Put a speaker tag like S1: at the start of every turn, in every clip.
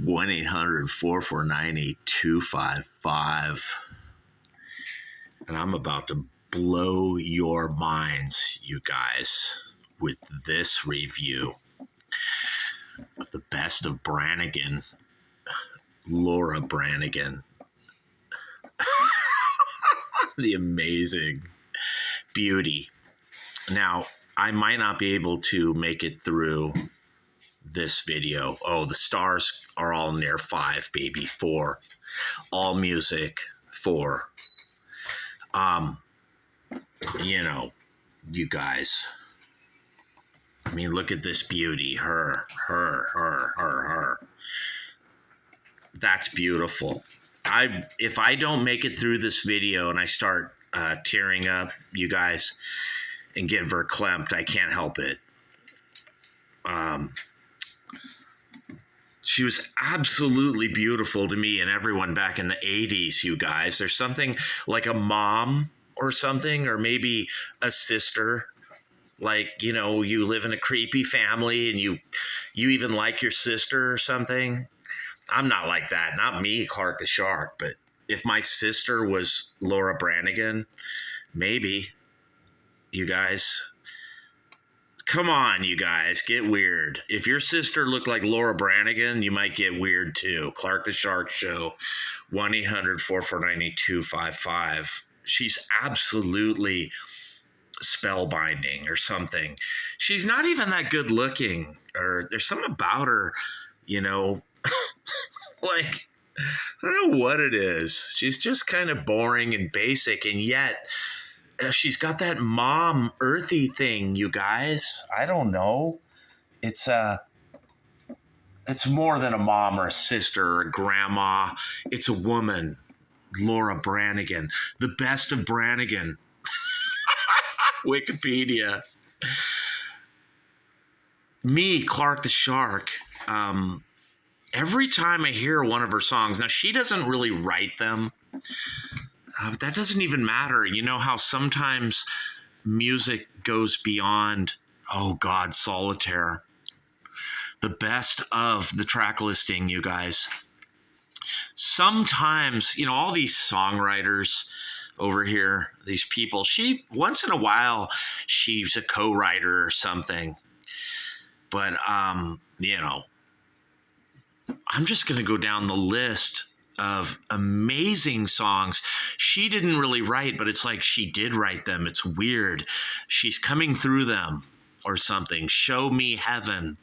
S1: 1-800-449-8255. And I'm about to blow your minds, you guys, with this review of the best of Branigan, Laura Branigan. The amazing beauty. Now, I might not be able to make it through this video. Oh, the stars are all near 5, baby. 4. All music 4. You guys. I mean, look at this beauty. Her. That's beautiful. If I don't make it through this video and I start tearing up, you guys, and get verklempt, I can't help it. She was absolutely beautiful to me and everyone back in the 80s, you guys. There's something like a mom or something, or maybe a sister. Like, you live in a creepy family and you even like your sister or something. I'm not like that. Not me, Clark the Shark. But if my sister was Laura Branigan, maybe, you guys. Come on, you guys, get weird. If your sister looked like Laura Branigan, you might get weird too. Clark the Shark Show, 1-800-449-8255. She's absolutely spellbinding or something. She's not even that good looking, or there's something about her, like, I don't know what it is. She's just kind of boring and basic, and yet she's got that mom earthy thing, you guys. I don't know. It's more than a mom or a sister or a grandma. It's a woman, Laura Branigan, the best of Branigan. Wikipedia. Me, Clark the Shark. Every time I hear one of her songs, now she doesn't really write them. But that doesn't even matter. You know how sometimes music goes beyond, oh God, Solitaire. The best of the track listing, you guys. Sometimes, all these songwriters over here, these people, once in a while, she's a co-writer or something. But, I'm just going to go down the list of amazing songs she didn't really write, but it's like she did write them. It's weird. She's coming through them or something. Show Me Heaven.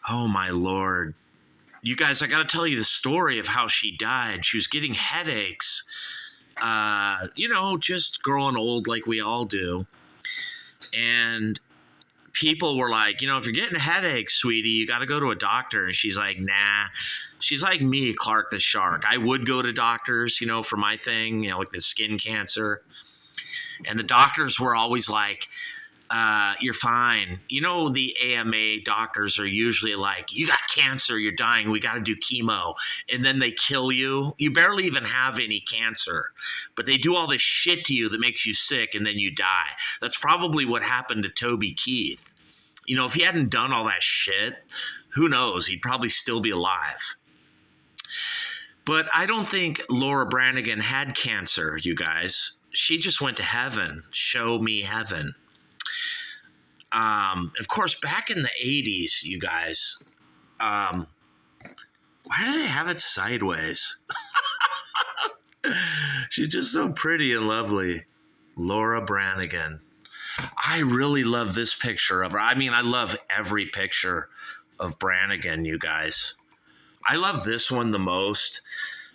S1: Oh my Lord. You guys, I got to tell you the story of how she died. She was getting headaches, just growing old like we all do. And people were like, if you're getting headaches, sweetie, you got to go to a doctor. And she's like, nah. She's like me, Clark the Shark. I would go to doctors, for my thing, like the skin cancer. And the doctors were always like, you're fine. The AMA doctors are usually like, you got cancer, you're dying, we got to do chemo. And then they kill you. You barely even have any cancer, but they do all this shit to you that makes you sick, and then you die. That's probably what happened to Toby Keith. If he hadn't done all that shit, who knows? He'd probably still be alive. But I don't think Laura Branigan had cancer, you guys. She just went to heaven. Show me heaven. Of course, back in the 80s, you guys, why do they have it sideways? She's just so pretty and lovely. Laura Branigan. I really love this picture of her. I mean, I love every picture of Branigan, you guys. I love this one the most.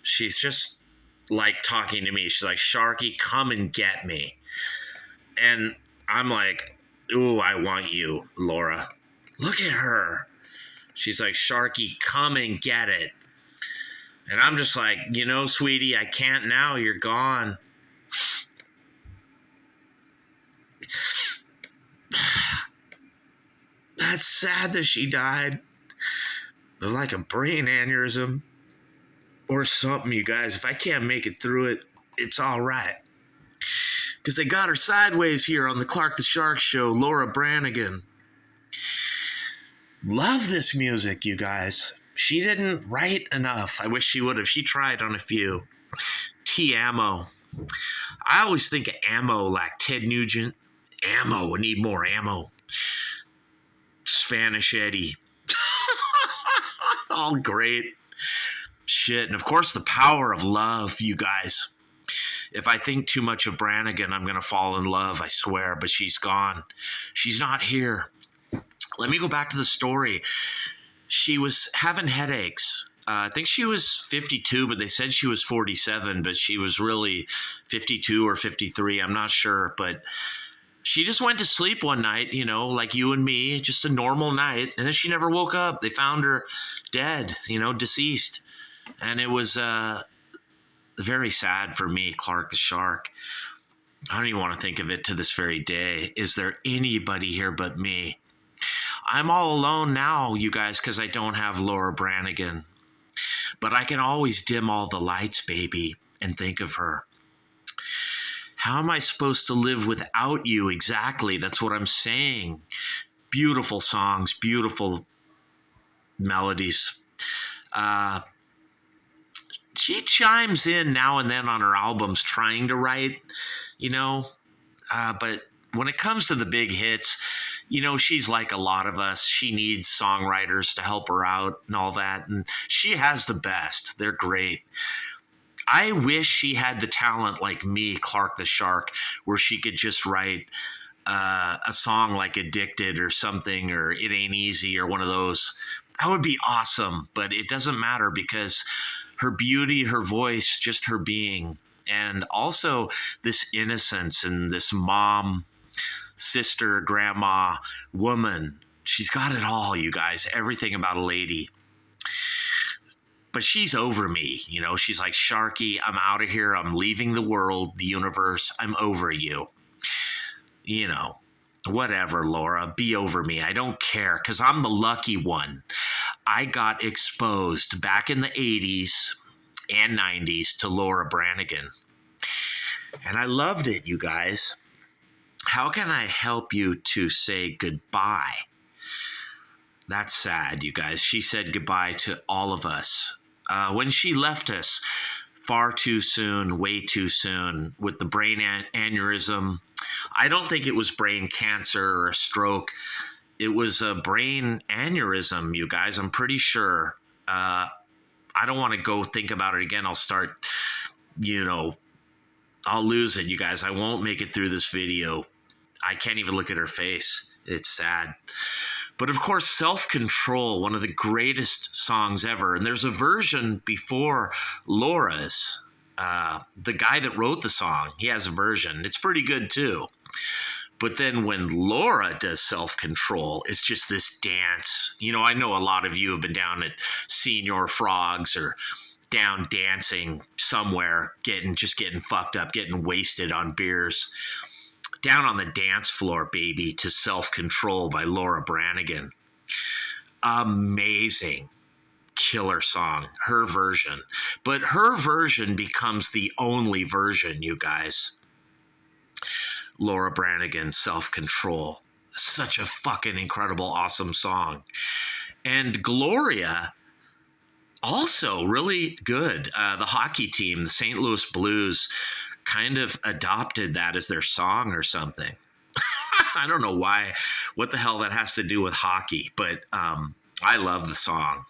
S1: She's just like talking to me. She's like, Sharky, come and get me. And I'm like, ooh, I want you, Laura. Look at her. She's like, Sharky, come and get it. And I'm just like, sweetie, I can't now. You're gone. That's sad that she died of like a brain aneurysm or something, you guys. If I can't make it through it, it's all right. Because they got her sideways here on the Clark the Shark Show, Laura Branigan. Love this music, you guys. She didn't write enough. I wish she would have. She tried on a few. T Ammo. I always think of ammo like Ted Nugent. Ammo. I need more ammo. Spanish Eddie. All great shit. And of course, the power of love, you guys. If I think too much of Branigan, I'm going to fall in love, I swear. But she's gone. She's not here. Let me go back to the story. She was having headaches. I think she was 52, but they said she was 47, but she was really 52 or 53. I'm not sure. But she just went to sleep one night, you know, like you and me, just a normal night. And then she never woke up. They found her dead, you know, deceased. And it was very sad for me, Clark the Shark. I don't even want to think of it to this very day. Is there anybody here but me? I'm all alone now, you guys, because I don't have Laura Branigan. But I can always dim all the lights, baby, and think of her. How am I supposed to live without you? Exactly. That's what I'm saying. Beautiful songs, beautiful melodies. She chimes in now and then on her albums trying to write, you know, but when it comes to the big hits, you know, she's like a lot of us. She needs songwriters to help her out and all that. And she has the best. They're great. I wish she had the talent like me, Clark the Shark, where she could just write a song like Addicted or something, or It Ain't Easy or one of those. That would be awesome. But it doesn't matter because her beauty, her voice, just her being, and also this innocence and this mom, sister, grandma, woman. She's got it all, you guys. Everything about a lady. But she's over me, you know. She's like, Sharky, I'm out of here. I'm leaving the world, the universe. I'm over you. You know, whatever, Laura. Be over me. I don't care because I'm the lucky one. I got exposed back in the 80s and 90s to Laura Branigan. And I loved it, you guys. How can I help you to say goodbye? That's sad, you guys. She said goodbye to all of us. When she left us far too soon, way too soon, with the brain aneurysm. I don't think it was brain cancer or a stroke. It was a brain aneurysm, you guys. I'm pretty sure. I don't want to go think about it again. I'll start, you know, I'll lose it, you guys. I won't make it through this video. I can't even look at her face. It's sad. But of course, Self-Control, one of the greatest songs ever. And there's a version before Laura's. The guy that wrote the song, he has a version. It's pretty good too. But then when Laura does Self-Control, it's just this dance. You know, I know a lot of you have been down at Senior Frogs or down dancing somewhere, getting fucked up, getting wasted on beers. Down on the dance floor, baby, to Self-Control by Laura Branigan. Amazing. Killer song. Her version. But her version becomes the only version, you guys. Laura Branigan, Self-Control. Such a fucking incredible, awesome song. And Gloria, also really good. The hockey team, the St. Louis Blues, kind of adopted that as their song or something. I don't know why, what the hell that has to do with hockey, but I love the song.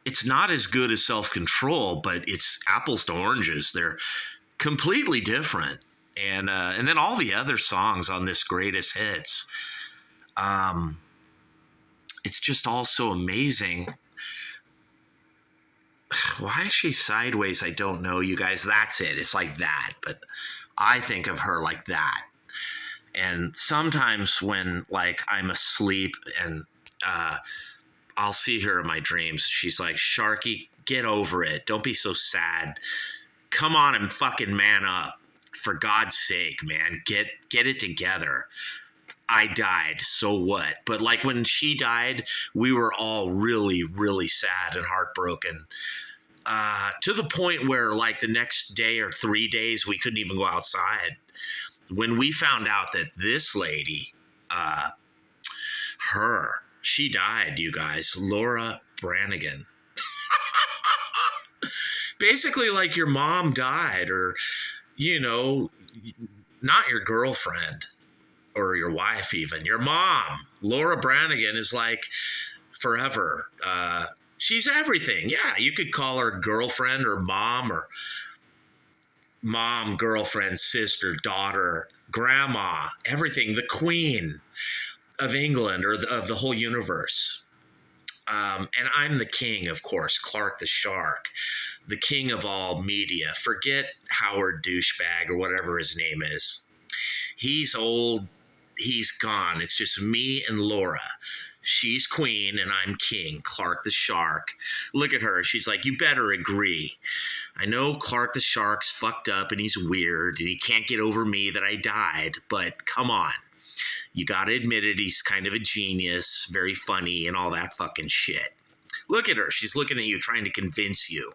S1: It's not as good as Self-Control, but it's apples to oranges. They're completely different. And then all the other songs on this greatest hits. It's just all so amazing. Why is she sideways? I don't know, you guys. That's it. It's like that. But I think of her like that. And sometimes when, like, I'm asleep and I'll see her in my dreams, she's like, Sharky, get over it. Don't be so sad. Come on and fucking man up. For God's sake, man. Get it together. I died, so what? But like when she died, we were all really, really sad and heartbroken. To the point where like the next day or 3 days, we couldn't even go outside. When we found out that this lady, her She died, you guys. Laura Branigan. Basically, like your mom died, or, you know, not your girlfriend or your wife, even. Your mom. Laura Branigan is like forever. She's everything. Yeah, you could call her girlfriend or mom, girlfriend, sister, daughter, grandma, everything. The queen of England or of the whole universe. And I'm the king, of course, Clark the Shark, the king of all media. Forget Howard Douchebag or whatever his name is. He's old. He's gone. It's just me and Laura. She's queen and I'm king, Clark the Shark. Look at her. She's like, you better agree. I know Clark the Shark's fucked up and he's weird and he can't get over me that I died, but come on. You gotta admit it, he's kind of a genius, very funny and all that fucking shit. Look at her. She's looking at you, trying to convince you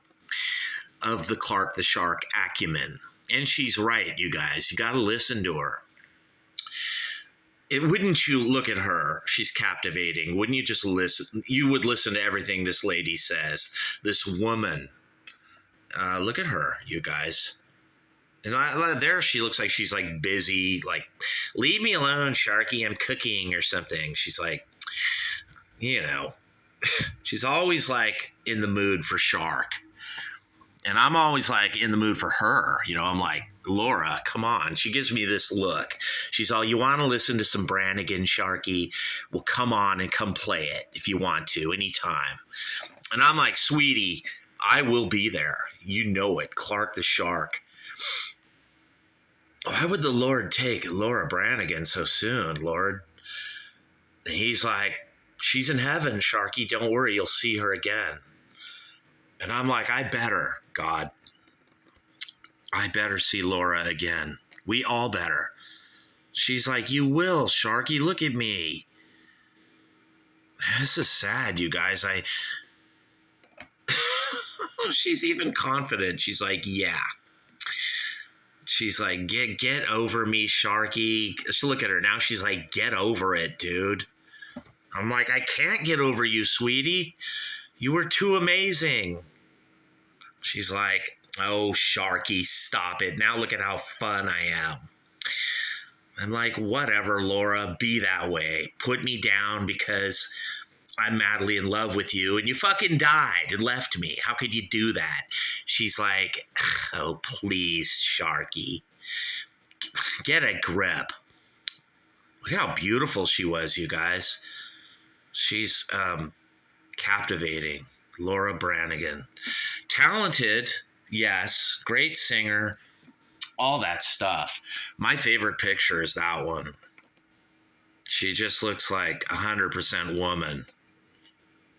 S1: of the Clark the Shark acumen. And she's right, you guys. You gotta listen to her. Wouldn't you look at her? She's captivating. Wouldn't you just listen? You would listen to everything this lady says. This woman. Look at her, you guys. And there she looks like she's like busy, like, leave me alone, Sharky, I'm cooking or something. She's like, you know, she's always like in the mood for Shark. And I'm always like in the mood for her. You know, I'm like, Laura, come on. She gives me this look. She's all, you want to listen to some Branigan, Sharky? Well, come on and come play it if you want to, anytime. And I'm like, sweetie, I will be there. You know it. Clark the Shark. Why would the Lord take Laura Branigan so soon, Lord? And he's like, she's in heaven, Sharky. Don't worry. You'll see her again. And I'm like, I better, God. I better see Laura again. We all better. She's like, you will, Sharky. Look at me. This is sad, you guys. She's even confident. She's like, yeah. She's like, get over me, Sharky. So look at her now. She's like, get over it, dude. I'm like, I can't get over you, sweetie. You were too amazing. She's like, oh, Sharky, stop it. Now look at how fun I am. I'm like, whatever, Laura, be that way. Put me down because I'm madly in love with you and you fucking died and left me. How could you do that? She's like, oh, please, Sharky. Get a grip. Look how beautiful she was, you guys. She's captivating. Laura Branigan. Talented, yes. Great singer. All that stuff. My favorite picture is that one. She just looks like 100% woman.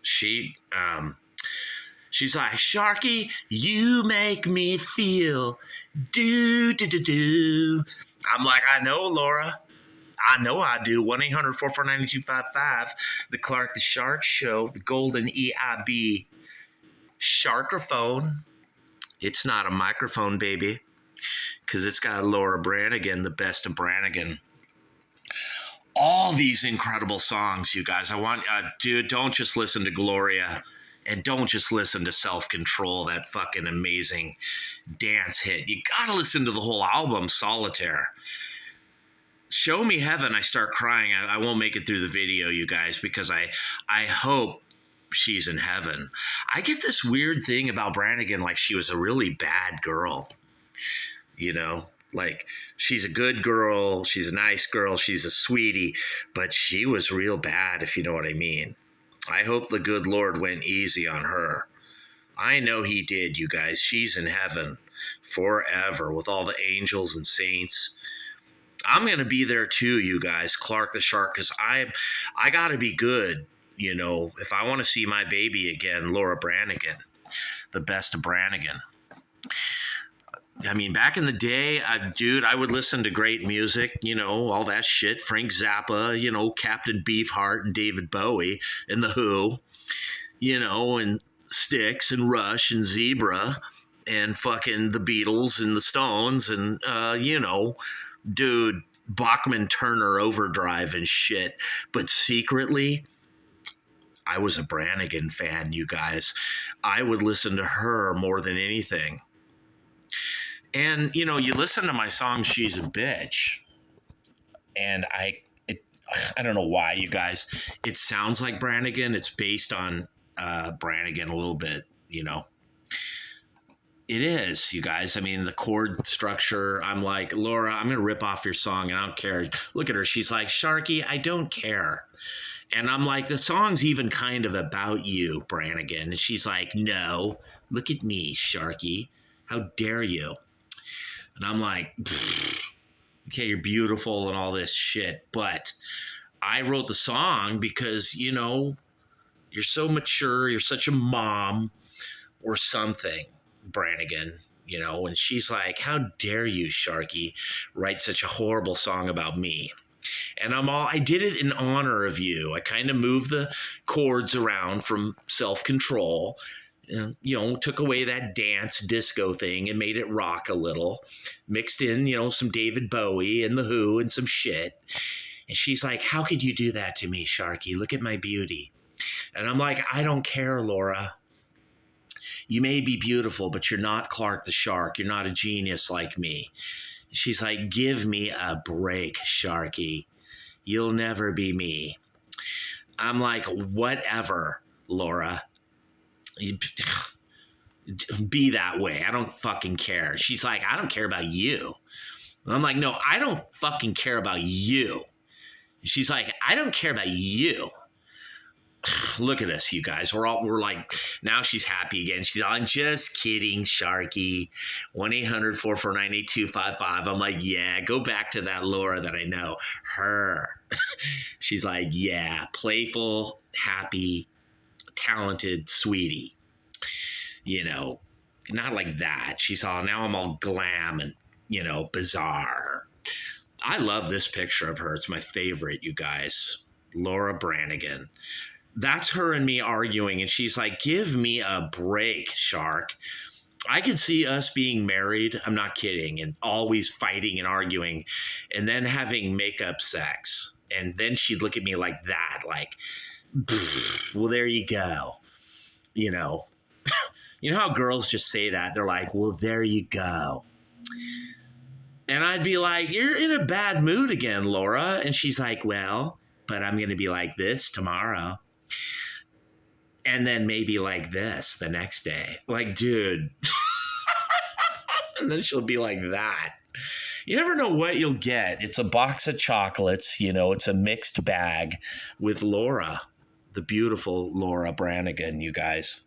S1: She's like, Sharky, you make me feel do. I'm like, I know, Laura. I know I do. 1-800-449-9255. The Clark the Shark Show. The golden EIB Sharkerphone. It's not a microphone, baby. Because it's got Laura Branigan, the best of Branigan. All these incredible songs, you guys. I want, dude, don't just listen to Gloria. And don't just listen to Self-Control, that fucking amazing dance hit. You gotta listen to the whole album, Solitaire. Show Me Heaven, I start crying. I won't make it through the video, you guys, because I hope she's in heaven. I get this weird thing about Branigan, like she was a really bad girl. You know, like she's a good girl, she's a nice girl, she's a sweetie, but she was real bad, if you know what I mean. I hope the good Lord went easy on her. I know he did, you guys. She's in heaven forever with all the angels and saints. I'm going to be there too, you guys, Clark the Shark, because I got to be good, you know, if I want to see my baby again, Laura Branigan, the best of Branigan. I mean, back in the day, dude, I would listen to great music, you know, all that shit. Frank Zappa, you know, Captain Beefheart and David Bowie and The Who, you know, and Styx and Rush and Zebra and fucking the Beatles and the Stones and, you know, dude, Bachman Turner Overdrive and shit. But secretly, I was a Branigan fan, you guys. I would listen to her more than anything. And, you know, you listen to my song, She's a Bitch, and I don't know why, you guys. It sounds like Branigan. It's based on Branigan a little bit, you know. It is, you guys. I mean, the chord structure, I'm like, Laura, I'm going to rip off your song, and I don't care. Look at her. She's like, Sharky, I don't care. And I'm like, the song's even kind of about you, Branigan. And she's like, no, look at me, Sharky. How dare you? And I'm like, okay, you're beautiful and all this shit. But I wrote the song because, you know, you're so mature. You're such a mom or something, Branigan. You know, and she's like, how dare you, Sharky, write such a horrible song about me? And I did it in honor of you. I kind of moved the chords around from self-control, and, you know, took away that dance disco thing and made it rock a little, mixed in, you know, some David Bowie and The Who and some shit. And she's like, how could you do that to me, Sharky? Look at my beauty. And I'm like, I don't care, Laura. You may be beautiful, but you're not Clark the Shark. You're not a genius like me. She's like, give me a break, Sharky. You'll never be me. I'm like, whatever, Laura. Be that way. I don't fucking care. She's like, I don't care about you. And I'm like, no, I don't fucking care about you. She's like, I don't care about you. Look at us, you guys. We're like, now she's happy again. She's all, I'm just kidding, Sharky. 1-800-449-8255. I'm like, yeah, go back to that Laura that I know. Her. She's like, yeah, playful, happy, talented, sweetie. You know, not like that. She's all, now I'm all glam and, you know, bizarre. I love this picture of her. It's my favorite, you guys. Laura Branigan. That's her and me arguing, and she's like, give me a break, Shark. I could see us being married, I'm not kidding, and always fighting and arguing, and then having makeup sex. And then she'd look at me like that, like, well, there you go. You know. You know how girls just say that? They're like, well, there you go. And I'd be like, you're in a bad mood again, Laura. And she's like, well, but I'm going to be like this tomorrow. And then maybe like this the next day. Like, dude. And then she'll be like that. You never know what you'll get. It's a box of chocolates. You know, it's a mixed bag with Laura, the beautiful Laura Branigan, you guys.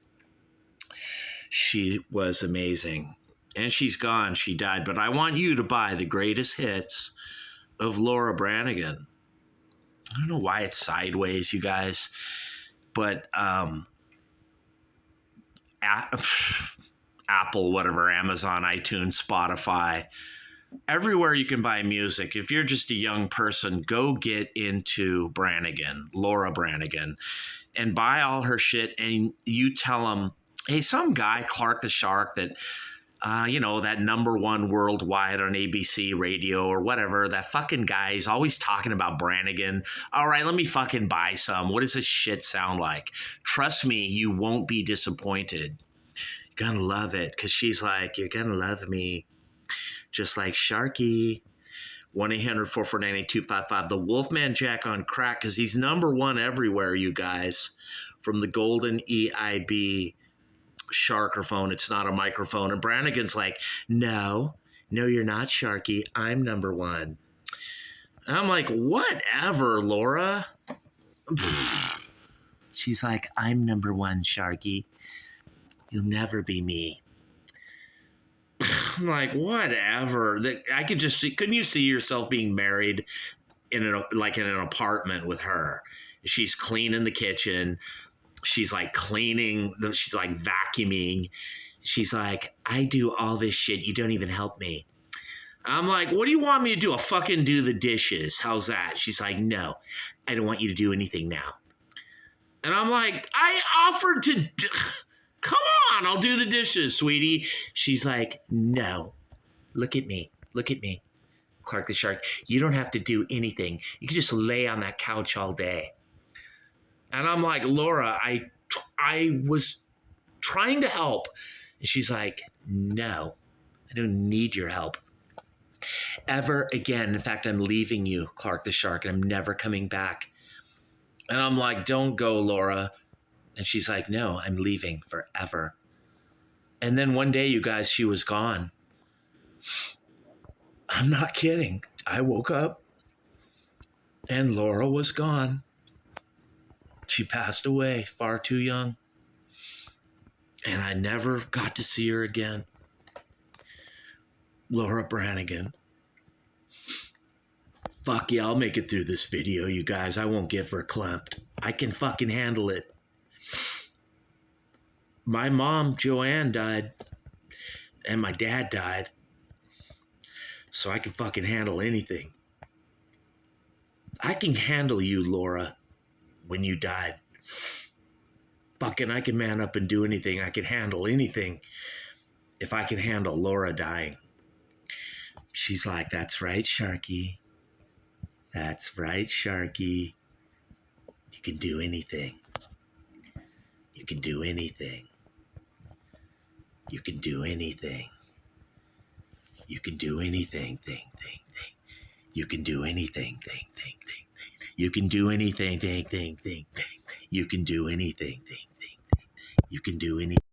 S1: She was amazing. And she's gone. She died. But I want you to buy the greatest hits of Laura Branigan. I don't know why it's sideways, you guys. But Apple, whatever, Amazon, iTunes, Spotify, everywhere you can buy music. If you're just a young person, go get into Branigan, Laura Branigan, and buy all her shit. And you tell them, hey, some guy, Clark the Shark, that you know, that #1 worldwide on ABC radio or whatever, that fucking guy is always talking about Branigan. All right, let me fucking buy some. What does this shit sound like? Trust me, you won't be disappointed. You're gonna love it, because she's like, you're gonna love me. Just like Sharky. 1-800-449-8255. The Wolfman Jack on crack, because he's #1 everywhere, you guys. From the golden EIB sharkerphone, it's not a microphone. And Branigan's like, no, you're not, Sharky. I'm #1. And I'm like, whatever, Laura. She's like, I'm #1, Sharky. You'll never be me. I'm like, whatever. That I could just see. Couldn't you see yourself being married in an apartment with her? She's cleaning the kitchen. She's like cleaning. She's like vacuuming. She's like, I do all this shit. You don't even help me. I'm like, what do you want me to do? I'll fucking do the dishes. How's that? She's like, no, I don't want you to do anything now. And I'm like, I offered to. Come on, I'll do the dishes, sweetie. She's like, no, look at me. Look at me, Clark the Shark. You don't have to do anything. You can just lay on that couch all day. And I'm like, Laura, I was trying to help. And she's like, no, I don't need your help ever again. In fact, I'm leaving you, Clark the shark, and I'm never coming back. And I'm like, don't go, Laura. And she's like, no, I'm leaving forever. And then one day, you guys, she was gone. I'm not kidding. I woke up and Laura was gone. She passed away far too young. And I never got to see her again. Laura Branigan. Fuck yeah, I'll make it through this video, you guys. I won't get verklempt. I can fucking handle it. My mom, Joanne, died. And my dad died. So I can fucking handle anything. I can handle you, Laura, when you died. Fucking, I can man up and do anything. I can handle anything if I can handle Laura dying. She's like, that's right, Sharky. That's right, Sharky. You can do anything. You can do anything. You can do anything. You can do anything, thing. You can do anything, thing. You can do anything, thing. You can do anything, thing. You can do anything.